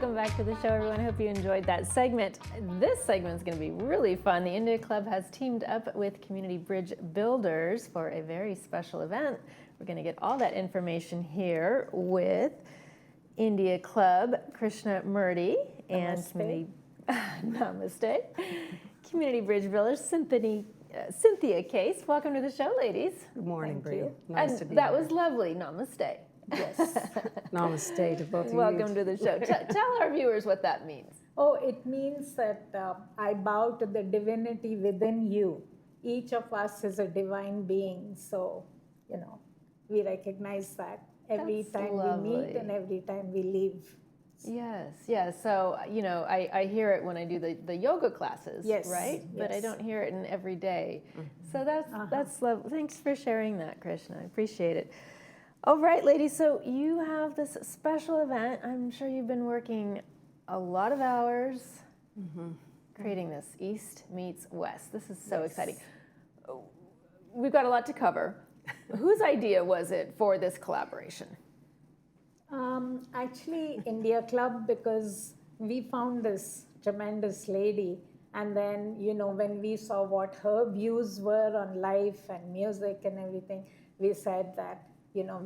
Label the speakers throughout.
Speaker 1: Welcome back to the show, everyone. I hope you enjoyed that segment. This segment is going to be really fun. The India Club has teamed up with Community Bridge Builders for a very special event. We're going to get all that information here with India Club, Krishna Murty, and Community Namaste. Community Bridge Builders, Cynthia Case. Welcome to the show, ladies.
Speaker 2: Good morning, Bree.
Speaker 1: Nice to be here. That was lovely. Namaste.
Speaker 2: Yes. Namaste to both of you.
Speaker 1: Welcome to the show. Tell our viewers what that means.
Speaker 3: Oh, it means that I bow to the divinity within you. Each of us is a divine being. So, we recognize that every time we meet and every time we leave.
Speaker 1: Yes. So, I hear it when I do the yoga classes, right?
Speaker 3: Yes.
Speaker 1: But I don't hear it in every day. So that's lovely. Thanks for sharing that, Krishna. I appreciate it. All right, ladies, so you have this special event. I'm sure you've been working a lot of hours creating this East Meets West. This is so exciting. We've got a lot to cover. Whose idea was it for this collaboration?
Speaker 3: Actually, India Club, because we found this tremendous lady. And then, when we saw what her views were on life and music and everything, we said that,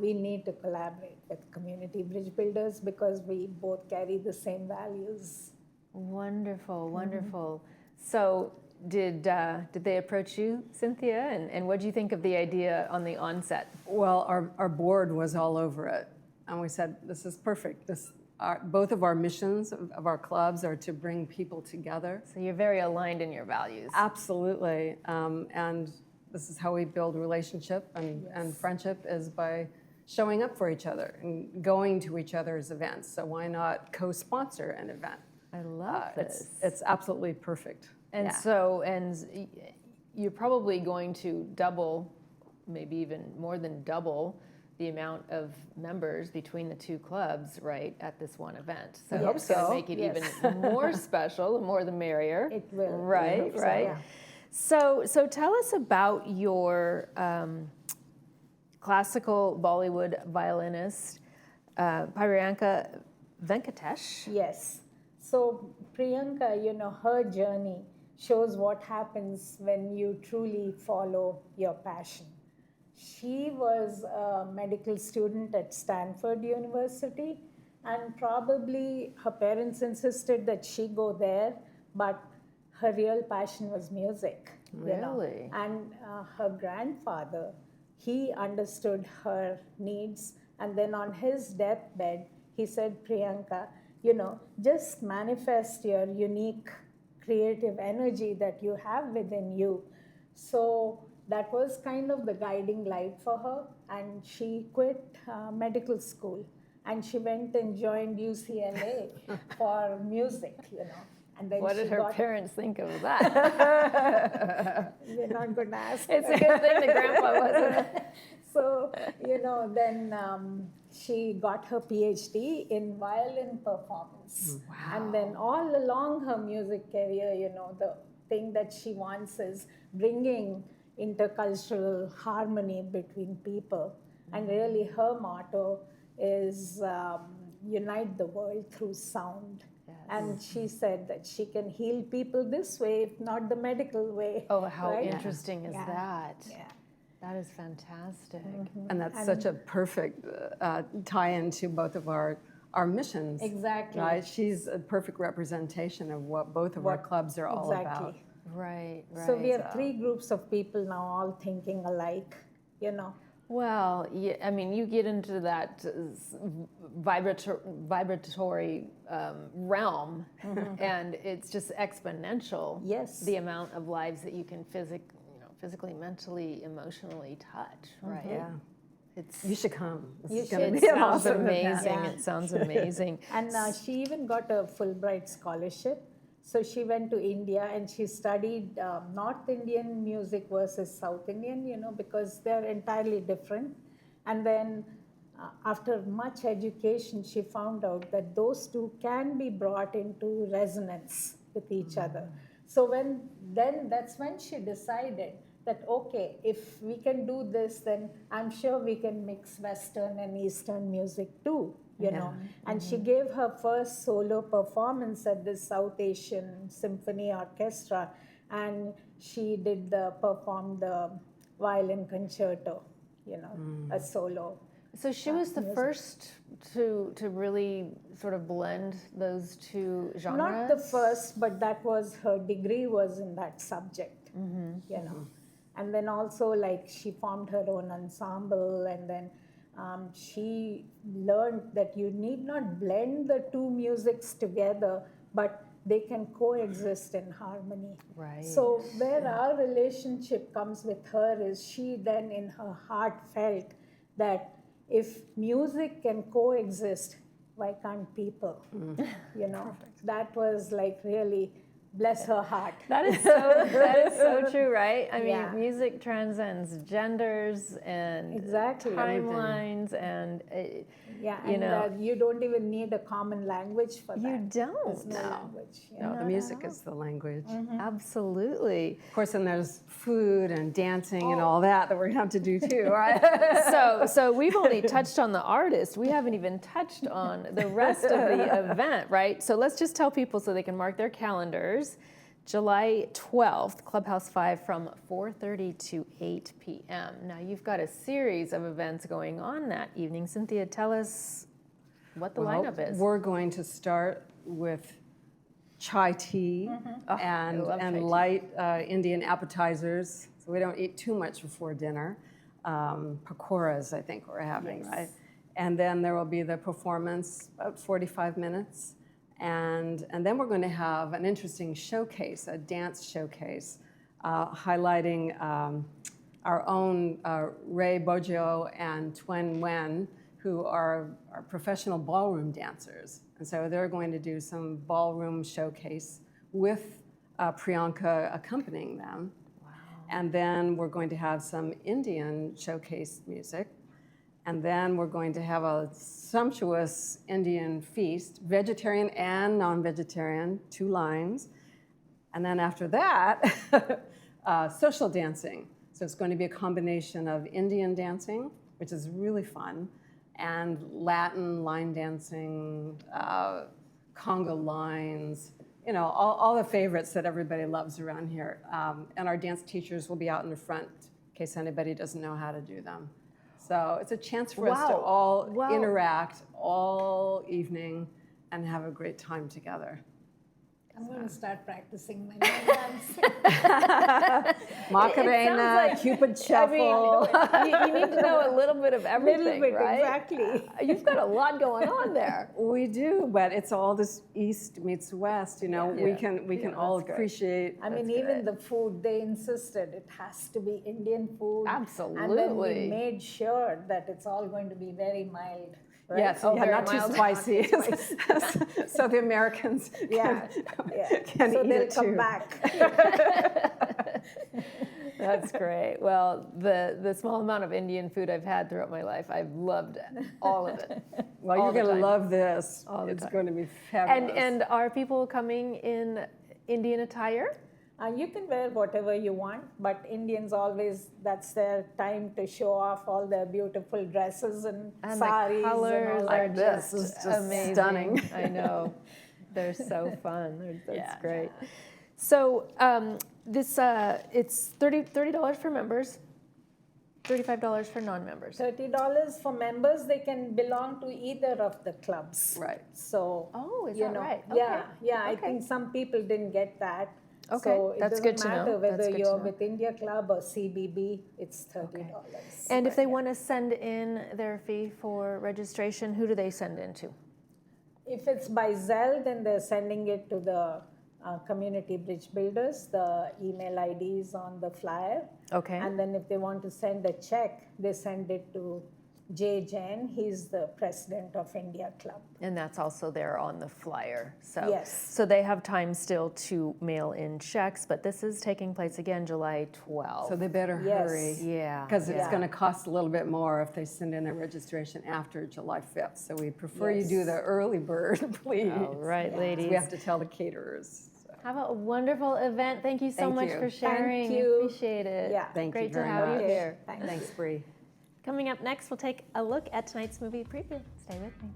Speaker 3: we need to collaborate with Community Bridge Builders because we both carry the same values.
Speaker 1: Wonderful. So did they approach you, Cynthia? And what did you think of the idea on the onset?
Speaker 2: Well, our board was all over it. And we said, this is perfect. Both of our missions of our clubs are to bring people together.
Speaker 1: So you're very aligned in your values.
Speaker 2: Absolutely. And this is how we build relationship and friendship is by showing up for each other and going to each other's events. So why not co-sponsor an event?
Speaker 1: I love this.
Speaker 2: It's absolutely perfect.
Speaker 1: And you're probably going to double, maybe even more than double, the amount of members between the two clubs, right, at this one event. So
Speaker 2: I hope so.
Speaker 1: Make it even more special. The more the merrier.
Speaker 3: It will.
Speaker 1: Right.
Speaker 3: Yeah.
Speaker 1: So tell us about your classical Bollywood violinist, Priyanka Venkatesh.
Speaker 3: Yes. So Priyanka, her journey shows what happens when you truly follow your passion. She was a medical student at Stanford University, and probably her parents insisted that she go there, but her real passion was music.
Speaker 1: Really?
Speaker 3: And her grandfather, he understood her needs, and then on his deathbed, he said, Priyanka, just manifest your unique creative energy that you have within you. So that was kind of the guiding light for her, and she quit medical school, and she went and joined UCLA for music, And then
Speaker 1: what did her parents think of that?
Speaker 3: We're not going to ask.
Speaker 1: It's a good thing the grandpa wasn't.
Speaker 3: So, then she got her PhD in violin performance.
Speaker 1: Wow.
Speaker 3: And then all along her music career, the thing that she wants is bringing intercultural harmony between people. And really her motto is unite the world through sound. Yes. And she said that she can heal people this way, if not the medical way.
Speaker 1: Oh, how
Speaker 3: right?
Speaker 1: interesting is that?
Speaker 3: Yeah.
Speaker 1: That is fantastic.
Speaker 2: And that's such a perfect tie-in to both of our missions.
Speaker 3: Exactly.
Speaker 2: Right? She's a perfect representation of what both of our clubs are all about.
Speaker 1: Right.
Speaker 3: So we have three groups of people now all thinking alike,
Speaker 1: Well, yeah, I mean, you get into that vibratory realm, and it's just exponential.
Speaker 3: Yes.
Speaker 1: The amount of lives that you can physically, mentally, emotionally touch, right?
Speaker 2: Yeah. You should come.
Speaker 1: It sounds amazing.
Speaker 3: Yeah.
Speaker 1: It sounds amazing.
Speaker 3: And she even got a Fulbright scholarship. So she went to India and she studied North Indian music versus South Indian, because they're entirely different. And then after much education, she found out that those two can be brought into resonance with each other. So that's when she decided that, okay, if we can do this, then I'm sure we can mix Western and Eastern music too, you know. And she gave her first solo performance at the South Asian Symphony Orchestra, and she performed the violin concerto, you know, a solo.
Speaker 1: So she was the first to really sort of blend those two genres?
Speaker 3: Not the first, but that was her degree was in that subject, you know. And then also, like, she formed her own ensemble, and then she learned that you need not blend the two musics together, but they can coexist in harmony.
Speaker 1: Right.
Speaker 3: So where our relationship comes with her is she then in her heart felt that if music can coexist, why can't people? You know, that was like really, bless her heart.
Speaker 1: That is so true, right? I mean,
Speaker 3: Yeah.
Speaker 1: music transcends genders and
Speaker 3: Exactly.
Speaker 1: timelines, and
Speaker 3: Yeah,
Speaker 1: you
Speaker 3: and
Speaker 1: know,
Speaker 3: you don't even need a common language for that.
Speaker 1: you don't.
Speaker 3: There's no language. Yeah.
Speaker 2: No, the music is the language.
Speaker 1: Absolutely.
Speaker 2: Of course, and there's food and dancing and all that we're going to have to do too, right?
Speaker 1: So we've only touched on the artist. We haven't even touched on the rest of the event, right? So let's just tell people so they can mark their calendars. July 12th, Clubhouse 5 from 4:30 to 8 p.m. Now you've got a series of events going on that evening. Cynthia, tell us what the lineup is.
Speaker 2: We're going to start with chai tea and
Speaker 1: love chai tea.
Speaker 2: light Indian appetizers. So we don't eat too much before dinner. Pakoras, I think we're having, right? And then there will be the performance, about 45 minutes. And then we're going to have an interesting showcase, a dance showcase, highlighting our own Ray Bojo and Twen Wen, who are professional ballroom dancers. And so they're going to do some ballroom showcase with Priyanka accompanying them. Wow. And then we're going to have some Indian showcase music. And then we're going to have a sumptuous Indian feast, vegetarian and non-vegetarian, 2 lines. And then after that, social dancing. So it's going to be a combination of Indian dancing, which is really fun, and Latin line dancing, conga lines, you know, all the favorites that everybody loves around here. And our dance teachers will be out in the front in case anybody doesn't know how to do them. So it's a chance for us to all interact all evening and have a great time together.
Speaker 3: I'm going to start practicing my dance.
Speaker 2: Macarena, Cupid Shuffle.
Speaker 1: You need to know a little bit of everything,
Speaker 3: Little bit,
Speaker 1: right?
Speaker 3: exactly.
Speaker 1: You've got a lot going on there.
Speaker 2: We do, but it's all this East meets West. You know,
Speaker 1: Yeah.
Speaker 2: we can all
Speaker 1: that's great.
Speaker 2: appreciate.
Speaker 3: I mean, even the food, they insisted it has to be Indian food. And then
Speaker 1: Absolutely.
Speaker 3: we made sure that it's all going to be very mild. Right?
Speaker 2: Yes,
Speaker 1: Oh,
Speaker 2: yeah,
Speaker 1: very
Speaker 2: not too
Speaker 1: mild.
Speaker 2: spicy, so the Americans
Speaker 3: Yeah,
Speaker 2: can
Speaker 3: so
Speaker 2: eat
Speaker 3: they'll
Speaker 2: it
Speaker 3: come
Speaker 2: too.
Speaker 3: back.
Speaker 1: That's great. Well, the small amount of Indian food I've had throughout my life, I've loved all of it.
Speaker 2: Well,
Speaker 1: All
Speaker 2: you're
Speaker 1: the
Speaker 2: going to
Speaker 1: time.
Speaker 2: love this.
Speaker 1: All the
Speaker 2: It's
Speaker 1: time.
Speaker 2: going to be fabulous.
Speaker 1: And are people coming in Indian attire?
Speaker 3: You can wear whatever you want, but Indians always, that's their time to show off all their beautiful dresses and saris
Speaker 1: the colors
Speaker 3: and all
Speaker 1: are
Speaker 3: that.
Speaker 2: this
Speaker 1: just
Speaker 2: is just
Speaker 1: amazing.
Speaker 2: stunning.
Speaker 1: I know. They're so fun. That's
Speaker 2: Yeah.
Speaker 1: great. So this it's $30 for members, $35 for non-members.
Speaker 3: $30 for members, they can belong to either of the clubs.
Speaker 2: Right.
Speaker 3: So,
Speaker 1: Oh, is
Speaker 3: you
Speaker 1: that
Speaker 3: know,
Speaker 1: right?
Speaker 3: yeah,
Speaker 1: Okay.
Speaker 3: I
Speaker 1: Okay.
Speaker 3: think some people didn't get that.
Speaker 1: Okay,
Speaker 3: So it
Speaker 1: that's
Speaker 3: doesn't
Speaker 1: good to know.
Speaker 3: matter
Speaker 1: That's
Speaker 3: whether
Speaker 1: good to
Speaker 3: you're
Speaker 1: know.
Speaker 3: with India Club or CBB, it's $30.
Speaker 1: And if they want to send in their fee for registration, who do they send in to?
Speaker 3: If it's by Zelle, then they're sending it to the community bridge builders. The email ID is on the flyer.
Speaker 1: Okay.
Speaker 3: And then if they want to send a check, they send it to Jay Jain. He's the president of India Club.
Speaker 1: And that's also there on the flyer. So,
Speaker 3: Yes.
Speaker 1: So they have time still to mail in checks, but this is taking place again July 12th.
Speaker 2: So they better
Speaker 3: Yes.
Speaker 2: hurry.
Speaker 1: Yeah.
Speaker 2: Because it's
Speaker 3: Yeah.
Speaker 2: going to cost a little bit more if they send in their registration after July 5th. So we prefer you do
Speaker 3: Yes.
Speaker 2: the early bird, please.
Speaker 1: All right,
Speaker 2: 'Cause
Speaker 1: ladies.
Speaker 2: We have to tell the caterers. So.
Speaker 1: Have a wonderful event. Thank you so
Speaker 2: Thank
Speaker 1: much
Speaker 2: you.
Speaker 1: for sharing.
Speaker 3: you.
Speaker 1: Appreciate it.
Speaker 3: Yeah.
Speaker 2: Thank you
Speaker 1: Great to
Speaker 2: very
Speaker 1: have
Speaker 2: much.
Speaker 1: you here.
Speaker 3: Thanks.
Speaker 2: Thanks, Bree.
Speaker 1: Coming up next, we'll take a look at tonight's movie preview. Stay with me.